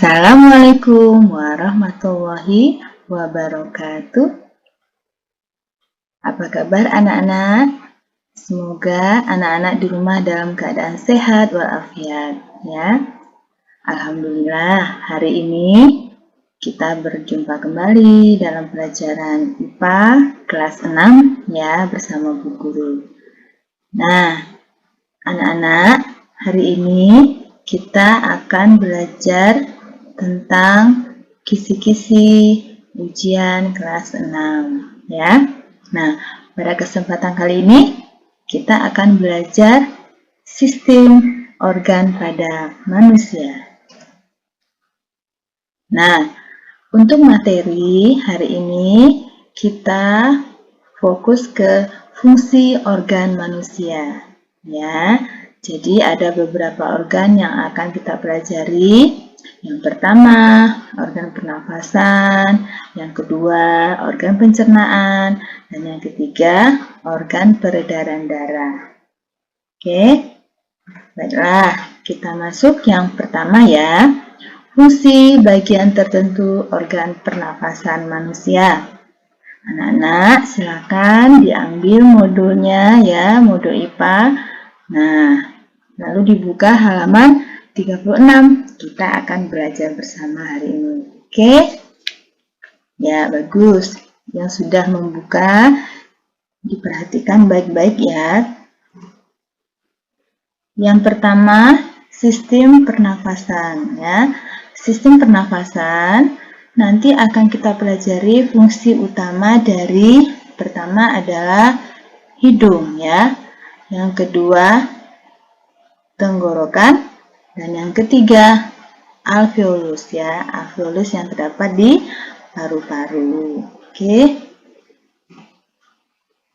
Assalamualaikum warahmatullahi wabarakatuh. Apa kabar anak-anak? Semoga anak-anak di rumah dalam keadaan sehat walafiat ya. Alhamdulillah, hari ini kita berjumpa kembali dalam pelajaran IPA kelas 6 ya bersama Bu Guru. Nah, anak-anak, hari ini kita akan belajar tentang kisi-kisi ujian kelas 6 ya. Nah, pada kesempatan kali ini kita akan belajar sistem organ pada manusia. Nah, untuk materi hari ini kita fokus ke fungsi organ manusia ya. Jadi ada beberapa organ yang akan kita pelajari. Yang pertama, organ pernafasan, yang kedua, organ pencernaan, dan yang ketiga, organ peredaran darah. Oke, baiklah, kita masuk yang pertama ya. Fungsi bagian tertentu organ pernafasan manusia. Anak-anak, silakan diambil modulnya ya, modul IPA. Nah, lalu dibuka halaman 36. Kita akan belajar bersama hari ini. Oke? Ya, bagus. Yang sudah membuka, diperhatikan baik-baik ya. Yang pertama, sistem pernafasan ya. Sistem pernafasan nanti akan kita pelajari fungsi utama dari pertama adalah hidung ya. Yang kedua, tenggorokan, dan yang ketiga alveolus ya, alveolus yang terdapat di paru-paru. Oke.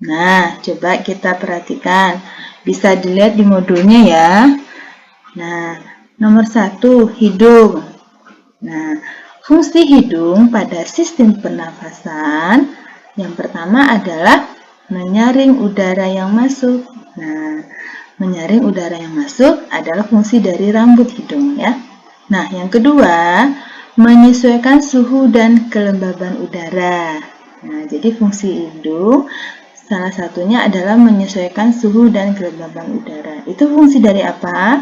Nah, coba kita perhatikan, bisa dilihat di modulnya ya. Nah, nomor 1 hidung. Nah, fungsi hidung pada sistem pernafasan yang pertama adalah menyaring udara yang masuk. Nah, menyaring udara yang masuk adalah fungsi dari rambut hidung ya. Nah, yang kedua, menyesuaikan suhu dan kelembaban udara. Nah, jadi fungsi hidung salah satunya adalah menyesuaikan suhu dan kelembaban udara. Itu fungsi dari apa?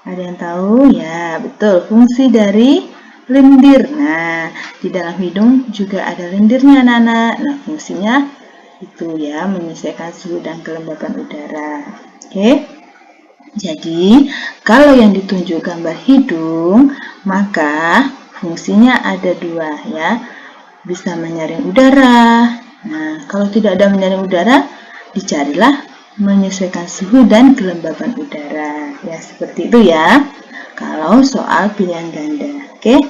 Ada yang tahu? Ya, betul. Fungsi dari lendir. Nah, di dalam hidung juga ada lendirnya anak-anak. Nah, fungsinya itu ya, menyesuaikan suhu dan kelembaban udara. Oke. Jadi, kalau yang ditunjuk gambar hidung, maka fungsinya ada 2 ya. Bisa menyaring udara. Nah, kalau tidak ada menyaring udara, dicarilah menyesuaikan suhu dan kelembaban udara. Ya, seperti itu ya. Kalau soal pilihan ganda. Oke.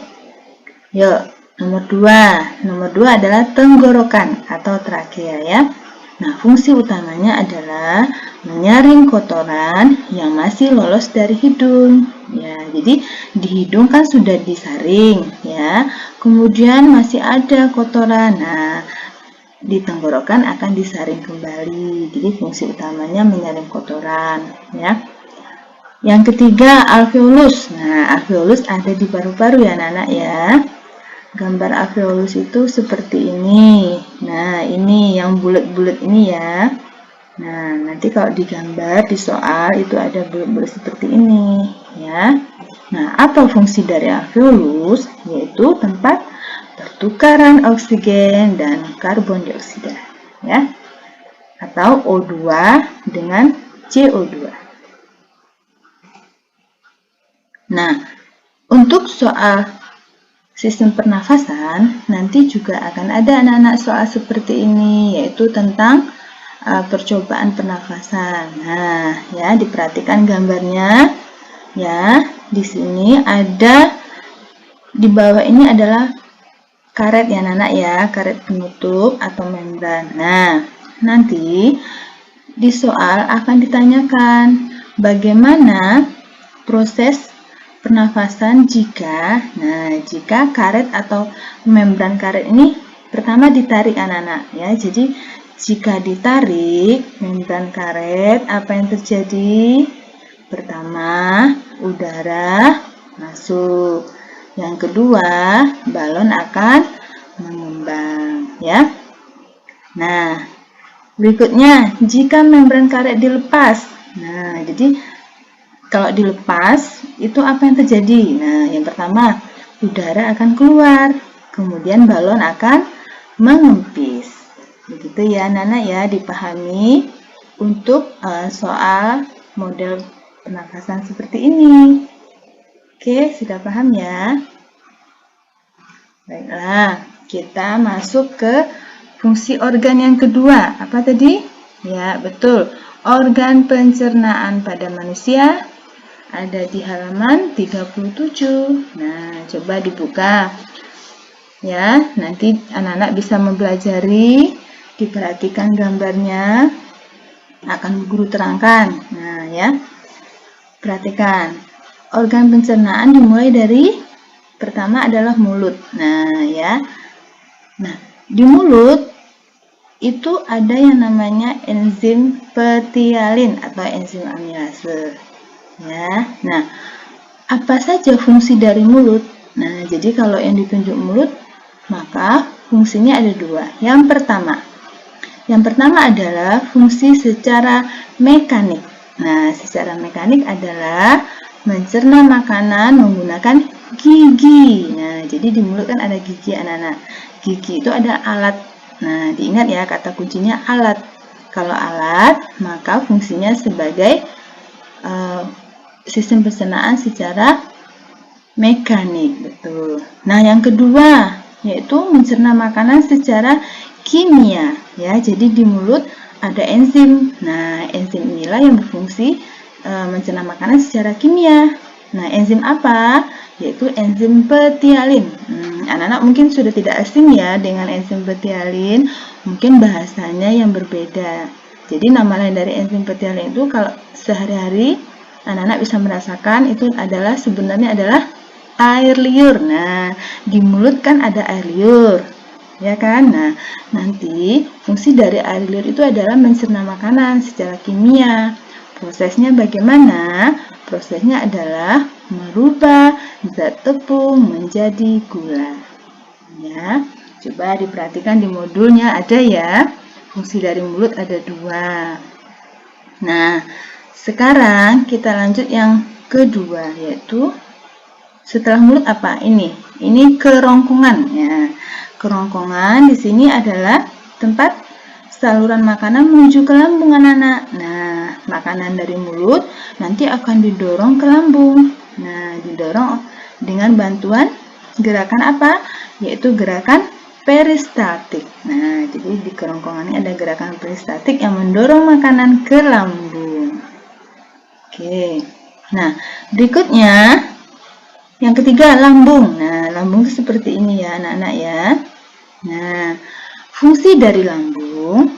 Yuk, nomor 2. Nomor 2 adalah tenggorokan atau trakea ya. Nah, fungsi utamanya adalah menyaring kotoran yang masih lolos dari hidung. Ya, jadi di hidung kan sudah disaring ya. Kemudian masih ada kotoran. Nah, di tenggorokan akan disaring kembali. Jadi fungsi utamanya menyaring kotoran ya. Yang ketiga, alveolus. Nah, alveolus ada di paru-paru ya anak-anak ya. Gambar alveolus itu seperti ini. Nah, ini yang bulat-bulat ini ya. Nah, nanti kalau digambar di soal itu ada bulat-bulat seperti ini ya. Nah, apa fungsi dari alveolus? Yaitu tempat pertukaran oksigen dan karbon dioksida ya. Atau O2 dengan CO2. Nah, untuk soal sistem pernafasan, nanti juga akan ada anak-anak soal seperti ini, yaitu tentang percobaan pernafasan. Nah, ya diperhatikan gambarnya. Ya, di sini ada, di bawah ini adalah karet ya anak-anak ya, karet penutup atau membran. Nah, nanti di soal akan ditanyakan bagaimana proses pernafasan jika karet atau membran karet ini pertama ditarik anak-anak ya. Jadi jika ditarik membran karet, apa yang terjadi? Pertama, udara masuk. Yang kedua, balon akan mengembang, ya. Nah, berikutnya, jika membran karet dilepas. Nah, jadi kalau dilepas, itu apa yang terjadi? Nah, yang pertama, udara akan keluar, kemudian balon akan mengempis. Begitu ya, anak-anak ya, dipahami untuk soal model pernafasan seperti ini. Oke, sudah paham ya? Baiklah, kita masuk ke fungsi organ yang kedua. Apa tadi? Ya, betul. Organ pencernaan pada manusia ada di halaman 37. Nah, coba dibuka. Ya, nanti anak-anak bisa mempelajari, diperhatikan gambarnya, akan guru terangkan. Nah, ya. Perhatikan. Organ pencernaan dimulai dari pertama adalah mulut. Nah, ya. Nah, di mulut itu ada yang namanya enzim petialin atau enzim amilase. Ya. Nah, apa saja fungsi dari mulut? Nah, jadi kalau yang ditunjuk mulut, maka fungsinya ada dua. Yang pertama adalah fungsi secara mekanik. Nah, secara mekanik adalah mencerna makanan menggunakan gigi. Nah, jadi di mulut kan ada gigi, anak-anak. Gigi itu ada alat. Nah, diingat ya, kata kuncinya alat. Kalau alat, maka fungsinya sebagai sistem pencernaan secara mekanik, betul. Nah, yang kedua yaitu mencerna makanan secara kimia, ya. Jadi di mulut ada enzim. Nah, enzim inilah yang berfungsi mencerna makanan secara kimia. Nah, enzim apa? Yaitu enzim petialin. Anak-anak mungkin sudah tidak asing ya dengan enzim petialin, mungkin bahasanya yang berbeda. Jadi nama lain dari enzim petialin itu kalau sehari-hari anak-anak bisa merasakan itu adalah sebenarnya adalah air liur. Nah, di mulut kan ada air liur, ya kan? Nah, nanti fungsi dari air liur itu adalah mencerna makanan secara kimia. Prosesnya bagaimana? Prosesnya adalah merubah zat tepung menjadi gula. Ya, coba diperhatikan di modulnya ada ya. Fungsi dari mulut ada dua. Nah, sekarang kita lanjut yang kedua, yaitu setelah mulut apa? Ini kerongkongan ya. Kerongkongan di sini adalah tempat saluran makanan menuju ke lambung anak-anak. Nah, makanan dari mulut nanti akan didorong ke lambung. Nah, didorong dengan bantuan gerakan apa? Yaitu gerakan peristaltik. Nah, jadi di kerongkongan ini ada gerakan peristaltik yang mendorong makanan ke lambung. Oke. Nah, berikutnya yang ketiga, lambung. Nah, lambung itu seperti ini ya, anak-anak ya. Nah, fungsi dari lambung,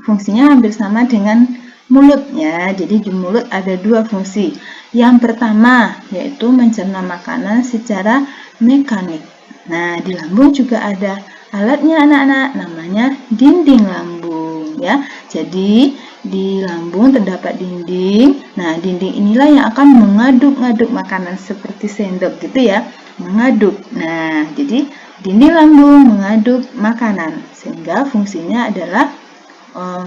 fungsinya hampir sama dengan mulut ya. Jadi di mulut ada dua fungsi. Yang pertama, yaitu mencerna makanan secara mekanik. Nah, di lambung juga ada alatnya anak-anak, namanya dinding lambung ya. Jadi di lambung terdapat dinding. Nah, dinding inilah yang akan mengaduk-ngaduk makanan seperti sendok gitu ya, mengaduk. Nah, jadi dinding lambung mengaduk makanan sehingga fungsinya adalah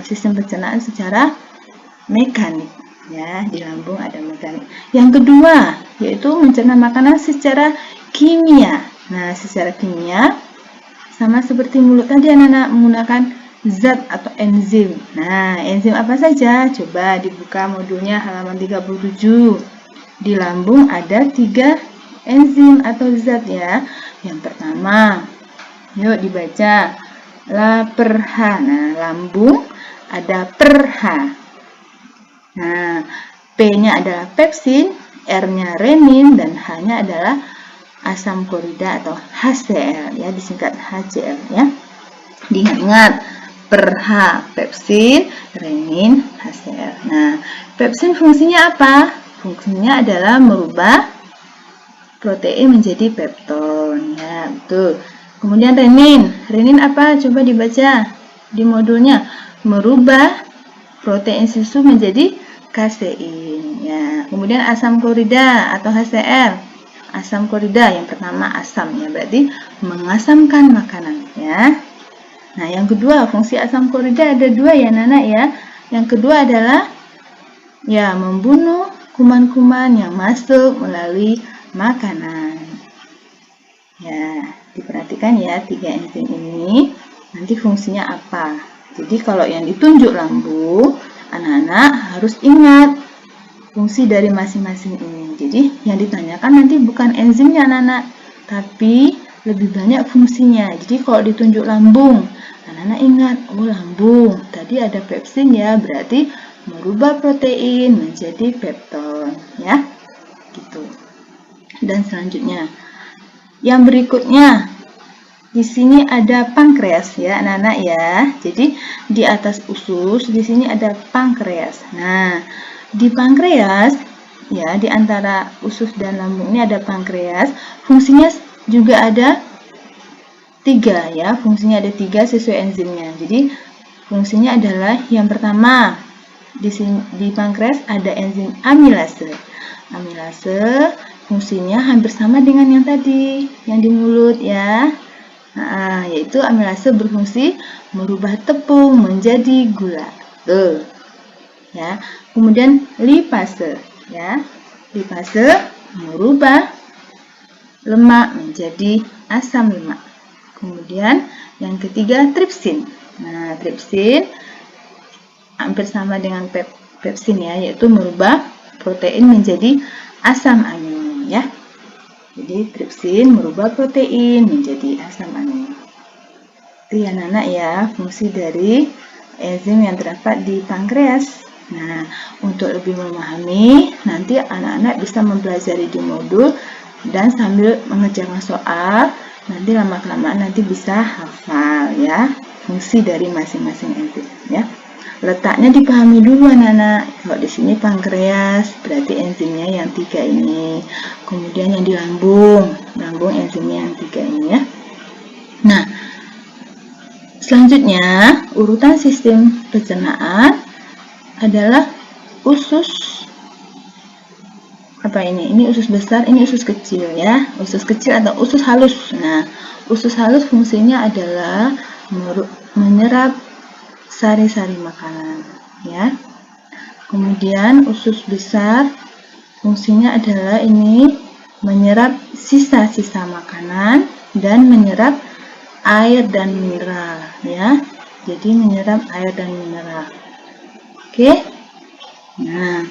sistem pencernaan secara mekanik ya. Di lambung ada mekanik. Yang kedua yaitu mencerna makanan secara kimia. Nah, secara kimia sama seperti mulut tadi anak-anak, menggunakan zat atau enzim. Nah, enzim apa saja? Coba dibuka modulnya halaman 37. Di lambung ada 3 enzim atau zat ya. Yang pertama, yuk dibaca, LAPERH. Nah, lambung ada PERH. Nah, P-nya adalah pepsin, R-nya renin, dan H-nya adalah asam klorida atau HCl ya, disingkat HCl ya. Diingat PERH, pepsin, renin, HCl. Nah, pepsin fungsinya apa? Fungsinya adalah merubah protein menjadi pepton ya, betul. Kemudian renin apa? Coba dibaca di modulnya, merubah protein susu menjadi kasein ya. Kemudian asam klorida atau HCl asam klorida. Yang pertama asam ya, berarti mengasamkan makanan ya. Nah, yang kedua, fungsi asam klorida ada dua ya anak-anak ya. Yang kedua adalah ya membunuh kuman-kuman yang masuk melalui makanan. Ya, diperhatikan ya 3 enzim ini nanti fungsinya apa. Jadi kalau yang ditunjuk lambung, anak-anak harus ingat fungsi dari masing-masing ini. Jadi yang ditanyakan nanti bukan enzimnya anak-anak, tapi lebih banyak fungsinya. Jadi kalau ditunjuk lambung, anak-anak ingat, oh lambung, tadi ada pepsin ya, berarti merubah protein menjadi pepton ya. Gitu. Dan selanjutnya yang berikutnya, di sini ada pankreas ya anak-anak ya. Jadi di atas usus, di sini ada pankreas. Nah, di pankreas ya, di antara usus dan lambung ini ada pankreas. Fungsinya juga ada 3 ya. Fungsinya ada 3 sesuai enzimnya. Jadi fungsinya adalah yang pertama, di pankreas ada enzim amilase. Amilase fungsinya hampir sama dengan yang tadi, yang di mulut ya. Nah, yaitu amilase berfungsi merubah tepung menjadi gula. Tuh. Ya. Kemudian lipase ya. Lipase merubah lemak menjadi asam lemak. Kemudian yang ketiga tripsin. Nah, tripsin hampir sama dengan pepsin ya, yaitu merubah protein menjadi asam amino ya. Jadi tripsin merubah protein menjadi asam amino. Itu ya anak-anak ya, fungsi dari enzim yang terdapat di pankreas. Nah, untuk lebih memahami, nanti anak-anak bisa mempelajari di modul dan sambil mengerjakan soal, nanti lama-kelamaan nanti bisa hafal ya, fungsi dari masing-masing enzim ya. Letaknya dipahami dulu anak-anak. Kalau di sini pankreas, berarti enzimnya yang 3 ini. Kemudian yang di lambung enzimnya yang 3 ini ya. Nah, selanjutnya urutan sistem pencernaan adalah usus. Apa ini? Ini usus besar, ini usus kecil ya. Usus kecil atau usus halus. Nah, usus halus fungsinya adalah menyerap sari-sari makanan ya. Kemudian usus besar fungsinya adalah ini menyerap sisa-sisa makanan dan menyerap air dan mineral ya. Jadi menyerap air dan mineral. Oke. Nah,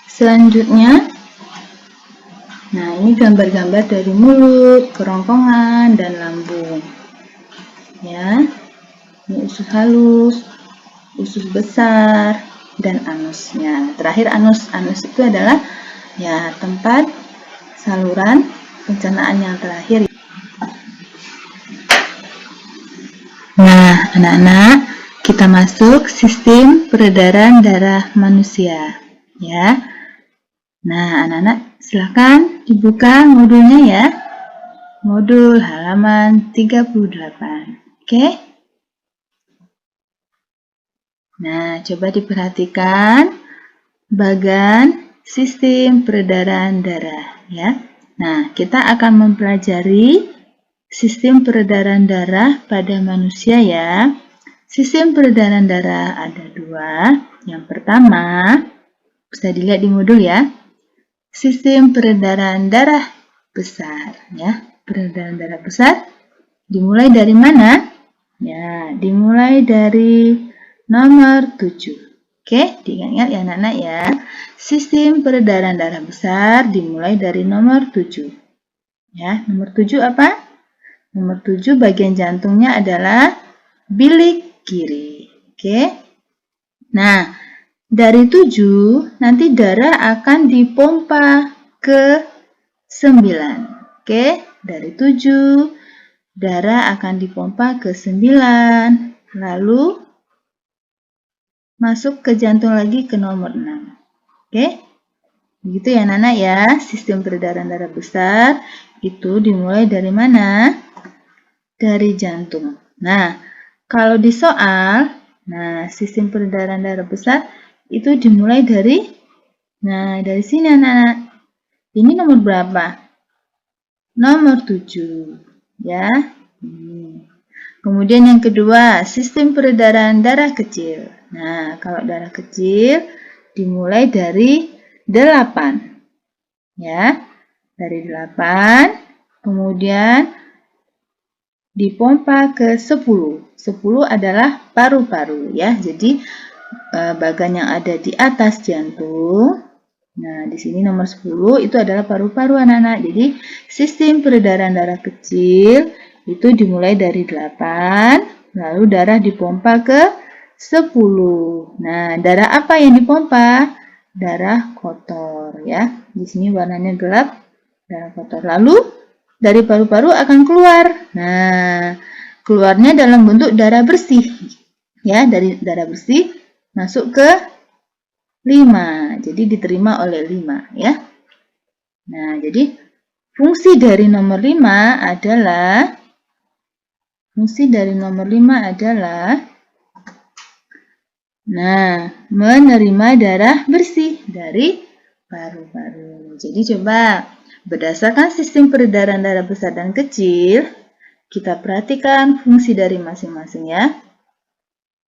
selanjutnya ini gambar-gambar dari mulut, kerongkongan dan lambung ya. Ini usus halus, usus besar, dan anusnya. Terakhir anus. Anus itu adalah ya tempat saluran pencernaan yang terakhir. Nah, anak-anak, kita masuk sistem peredaran darah manusia ya. Nah, anak-anak silakan dibuka modulnya ya. Modul halaman 38. Oke? Nah, coba diperhatikan bagan sistem peredaran darah ya. Nah, kita akan mempelajari sistem peredaran darah pada manusia ya. Sistem peredaran darah ada 2. Yang pertama, bisa dilihat di modul ya. Sistem peredaran darah besar ya. Peredaran darah besar dimulai dari mana? Ya, dimulai dari nomor 7. Oke, diingat ya anak-anak ya. Sistem peredaran darah besar dimulai dari nomor 7. Ya, nomor 7 apa? Nomor 7 bagian jantungnya adalah bilik kiri. Oke. Nah, dari 7 nanti darah akan dipompa ke 9. Oke, dari 7 darah akan dipompa ke 9. Lalu masuk ke jantung lagi ke nomor 6. Oke? Begitu ya anak-anak ya. Sistem peredaran darah besar itu dimulai dari mana? Dari jantung. Nah, kalau di soal, sistem peredaran darah besar itu dimulai dari dari sini anak-anak. Ini nomor berapa? Nomor 7. Ya. Kemudian yang kedua, sistem peredaran darah kecil. Nah, kalau darah kecil dimulai dari 8. Ya, dari 8, kemudian dipompa ke 10. 10 adalah paru-paru ya. Jadi bagian yang ada di atas jantung. Nah, di sini nomor 10 itu adalah paru-paru anak-anak. Jadi, sistem peredaran darah kecil itu dimulai dari 8, lalu darah dipompa ke 10. Nah, darah apa yang dipompa? Darah kotor ya. Di sini warnanya gelap, darah kotor. Lalu dari paru-paru akan keluar. Nah, keluarnya dalam bentuk darah bersih. Ya, dari darah bersih masuk ke 5. Jadi diterima oleh 5 ya. Nah, jadi fungsi dari nomor 5 adalah menerima darah bersih dari paru-paru. Jadi coba berdasarkan sistem peredaran darah besar dan kecil, kita perhatikan fungsi dari masing-masing ya.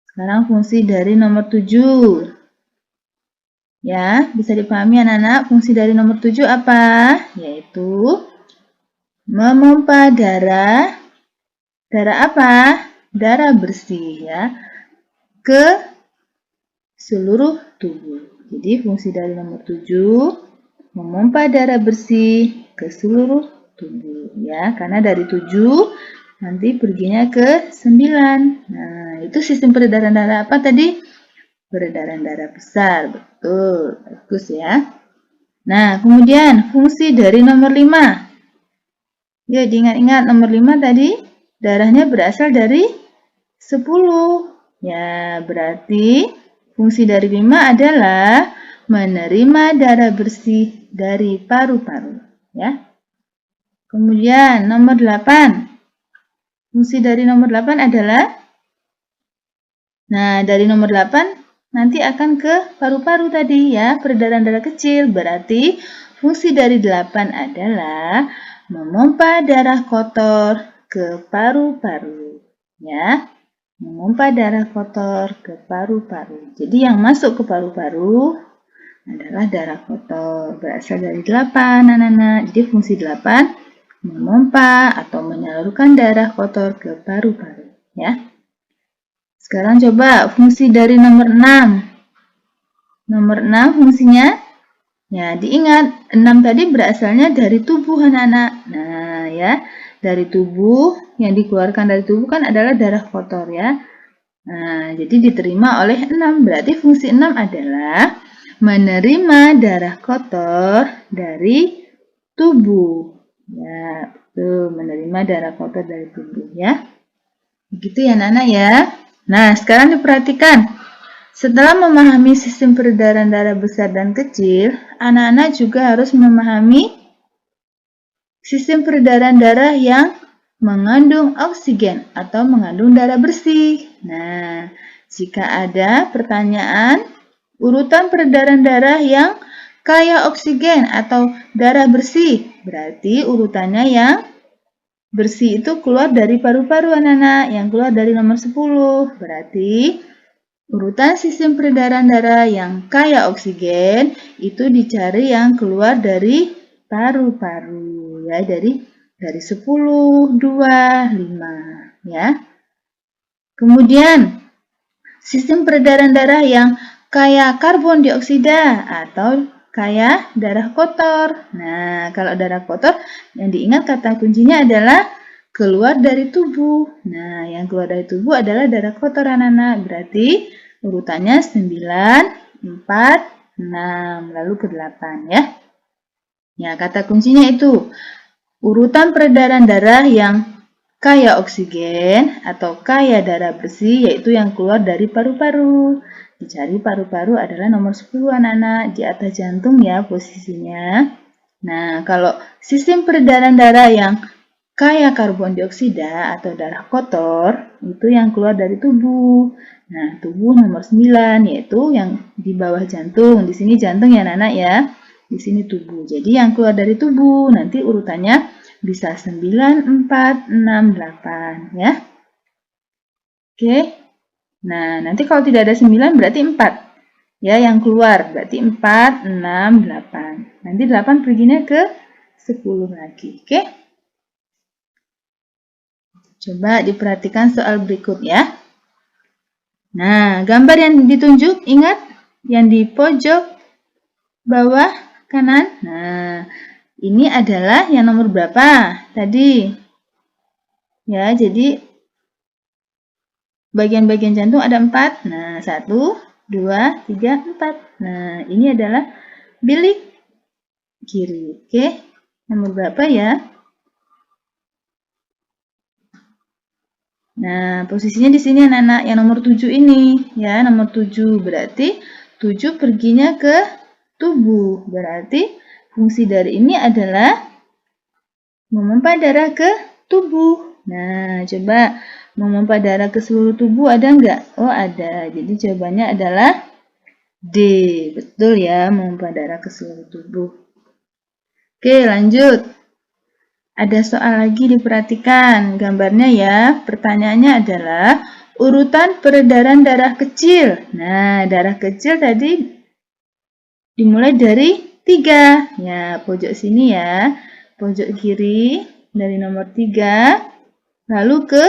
Sekarang fungsi dari nomor 7. Ya, bisa dipahami anak-anak, fungsi dari nomor 7 apa? Yaitu memompa darah apa? Darah bersih ya, ke seluruh tubuh. Jadi fungsi dari nomor 7 memompa darah bersih ke seluruh tubuh ya, karena dari 7 nanti perginya ke 9. Nah, itu sistem peredaran darah apa tadi? Peredaran darah besar, betul, bagus ya. Nah, kemudian fungsi dari nomor 5. Ya, diingat-ingat nomor 5 tadi darahnya berasal dari 10. Ya, berarti fungsi dari 5 adalah menerima darah bersih dari paru-paru. Ya. Kemudian nomor 8. Fungsi dari nomor 8 adalah, nah, dari nomor 8 nanti akan ke paru-paru tadi ya, peredaran darah kecil. Berarti fungsi dari 8 adalah memompa darah kotor ke paru-paru. Ya, memompa darah kotor ke paru-paru. Jadi yang masuk ke paru-paru adalah darah kotor. Berasal dari 8 anak-anak. Jadi fungsi 8 memompa atau menyalurkan darah kotor ke paru-paru. Ya. Sekarang coba fungsi dari nomor 6. Nomor 6 fungsinya, ya diingat 6 tadi berasalnya dari tubuh anak-anak. Nah ya, dari tubuh, yang dikeluarkan dari tubuh kan adalah darah kotor ya. Nah, jadi diterima oleh 6. Berarti fungsi 6 adalah menerima darah kotor dari tubuh. Ya, betul, menerima darah kotor dari tubuh ya. Begitu ya anak-anak ya. Nah, sekarang diperhatikan. Setelah memahami sistem peredaran darah besar dan kecil, anak-anak juga harus memahami sistem peredaran darah yang mengandung oksigen atau mengandung darah bersih. Nah, jika ada pertanyaan, urutan peredaran darah yang kaya oksigen atau darah bersih, berarti urutannya yang bersih itu keluar dari paru-paru anak-anak, yang keluar dari nomor 10. Berarti urutan sistem peredaran darah yang kaya oksigen itu dicari yang keluar dari paru-paru ya, dari 10, 2, 5 ya. Kemudian sistem peredaran darah yang kaya karbon dioksida atau kaya darah kotor. Nah, kalau darah kotor yang diingat kata kuncinya adalah keluar dari tubuh. Nah, yang keluar dari tubuh adalah darah kotor anak-anak. Berarti urutannya 9, 4, 6, lalu ke 8 ya. Ya, kata kuncinya itu urutan peredaran darah yang kaya oksigen atau kaya darah bersih, yaitu yang keluar dari paru-paru. Dicari paru-paru adalah nomor 10 anak-anak, di atas jantung ya posisinya. Nah, kalau sistem peredaran darah yang kaya karbon dioksida atau darah kotor, itu yang keluar dari tubuh. Nah, tubuh nomor 9, yaitu yang di bawah jantung. Di sini jantung ya anak-anak ya. di sini tubuh. Jadi yang keluar dari tubuh nanti urutannya bisa 9, 4, 6, 8 ya. Oke. Nah, nanti kalau tidak ada 9 berarti 4. Ya, yang keluar berarti 4, 6, 8. Nanti 8 perginya ke 10 lagi. Oke. Coba diperhatikan soal berikut ya. Nah, gambar yang ditunjuk, ingat yang di pojok bawah kanan. Nah, ini adalah yang nomor berapa tadi? Ya, jadi bagian-bagian jantung ada 4. Nah, 1, 2, 3, 4. Nah, ini adalah bilik kiri. Oke, nomor berapa ya? Nah, posisinya di sini anak-anak yang nomor 7 ini. Ya, nomor 7 berarti 7 perginya ke tubuh. Berarti fungsi dari ini adalah memompa darah ke tubuh. Nah, coba memompa darah ke seluruh tubuh ada nggak? Oh, ada. Jadi jawabannya adalah D. Betul ya, memompa darah ke seluruh tubuh. Oke, lanjut. Ada soal lagi diperhatikan gambarnya ya. Pertanyaannya adalah urutan peredaran darah kecil. Nah, darah kecil tadi dimulai dari 3. Ya, pojok sini ya. Pojok kiri dari nomor 3. Lalu ke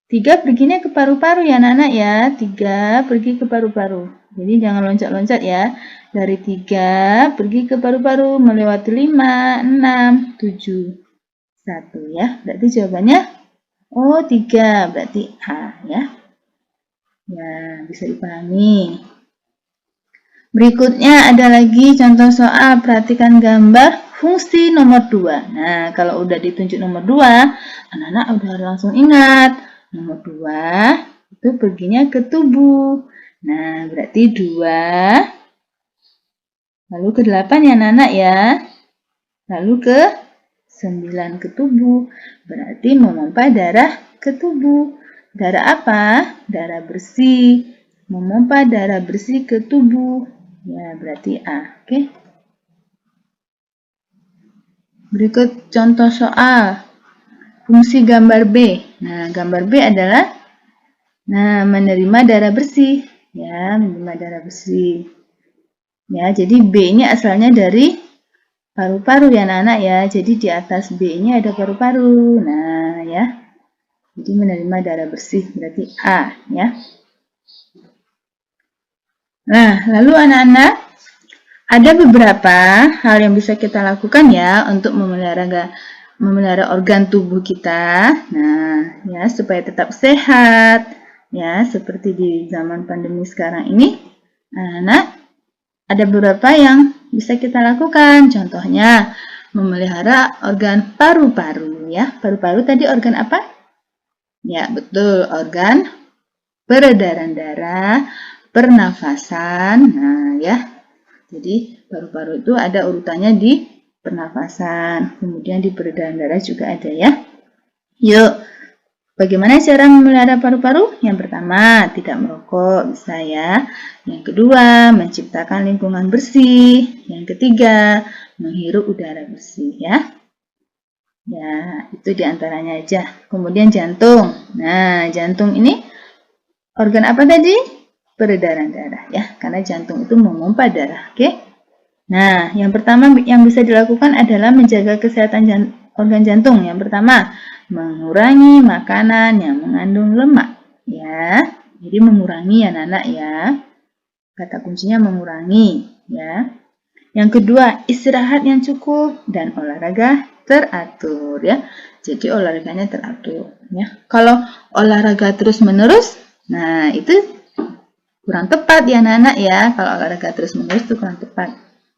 3 perginya ke paru-paru ya anak-anak ya. 3 pergi ke paru-paru. Jadi jangan loncat-loncat ya. Dari 3 pergi ke paru-paru melewati 5, 6, 7, 1 ya. Berarti jawabannya oh 3. Berarti A ya. Ya, bisa dipahami. Berikutnya ada lagi contoh soal, perhatikan gambar fungsi nomor 2. Nah, kalau udah ditunjuk nomor 2, anak-anak udah langsung ingat. Nomor 2 itu perginya ke tubuh. Nah, berarti 2. Lalu ke 8 ya anak-anak ya. Lalu ke 9 ke tubuh. Berarti memompa darah ke tubuh. Darah apa? Darah bersih. Memompa darah bersih ke tubuh. Ya, berarti A. Oke. Berikut contoh soal fungsi gambar B. Nah, gambar B adalah menerima darah bersih. Ya, menerima darah bersih. Ya, jadi B ini asalnya dari paru-paru ya anak-anak ya. Jadi di atas B ini ada paru-paru. Nah, ya. Jadi menerima darah bersih berarti A ya. Nah, lalu anak-anak ada beberapa hal yang bisa kita lakukan ya untuk memelihara organ tubuh kita. Nah, ya supaya tetap sehat ya, seperti di zaman pandemi sekarang ini. Anak-anak ada beberapa yang bisa kita lakukan. Contohnya memelihara organ paru-paru ya. Paru-paru tadi organ apa? Ya, betul, organ peredaran darah, pernafasan. Nah, ya. Jadi, paru-paru itu ada urutannya di pernafasan. Kemudian di peredaran darah juga ada ya. Yuk, bagaimana cara memelihara paru-paru? Yang pertama, tidak merokok, bisa ya. Yang kedua, menciptakan lingkungan bersih. Yang ketiga, menghirup udara bersih ya. Ya, itu diantaranya aja. Kemudian jantung. Nah, jantung ini organ apa tadi? Peredaran darah ya, karena jantung itu memompa darah. Oke. Nah, yang pertama yang bisa dilakukan adalah menjaga kesehatan organ jantung. Yang pertama, mengurangi makanan yang mengandung lemak. Ya, jadi mengurangi ya anak-anak ya. Kata kuncinya mengurangi ya. Yang kedua, istirahat yang cukup dan olahraga teratur ya. Jadi olahraganya teratur ya. Kalau olahraga terus-menerus, nah itu kurang tepat ya anak-anak ya. Kalau olahraga terus-menerus itu kurang tepat.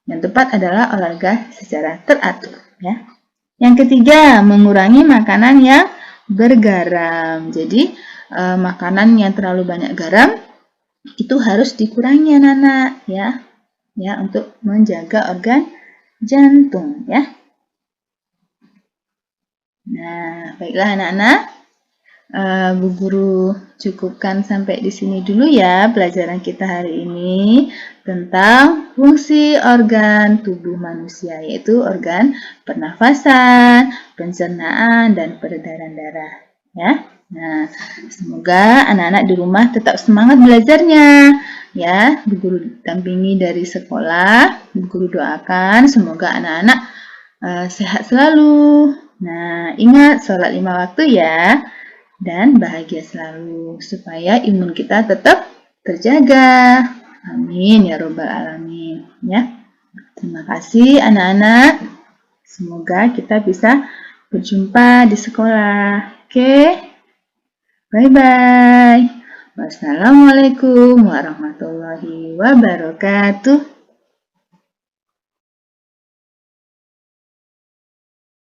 Yang tepat adalah olahraga secara teratur ya. Yang ketiga, mengurangi makanan yang bergaram. Jadi makanan yang terlalu banyak garam itu harus dikurangi anak-anak ya. Ya, untuk menjaga organ jantung ya. Nah, baiklah anak-anak. Bu Guru cukupkan sampai di sini dulu ya pelajaran kita hari ini tentang fungsi organ tubuh manusia, yaitu organ pernafasan, pencernaan, dan peredaran darah. Ya, nah semoga anak-anak di rumah tetap semangat belajarnya. Ya, Bu Guru dampingi dari sekolah. Bu Guru doakan semoga anak-anak sehat selalu. Nah, ingat sholat 5 waktu ya dan bahagia selalu supaya imun kita tetap terjaga. Amin ya robbal alamin ya. Terima kasih anak-anak. Semoga kita bisa berjumpa di sekolah. Oke. Bye bye. Wassalamualaikum warahmatullahi wabarakatuh.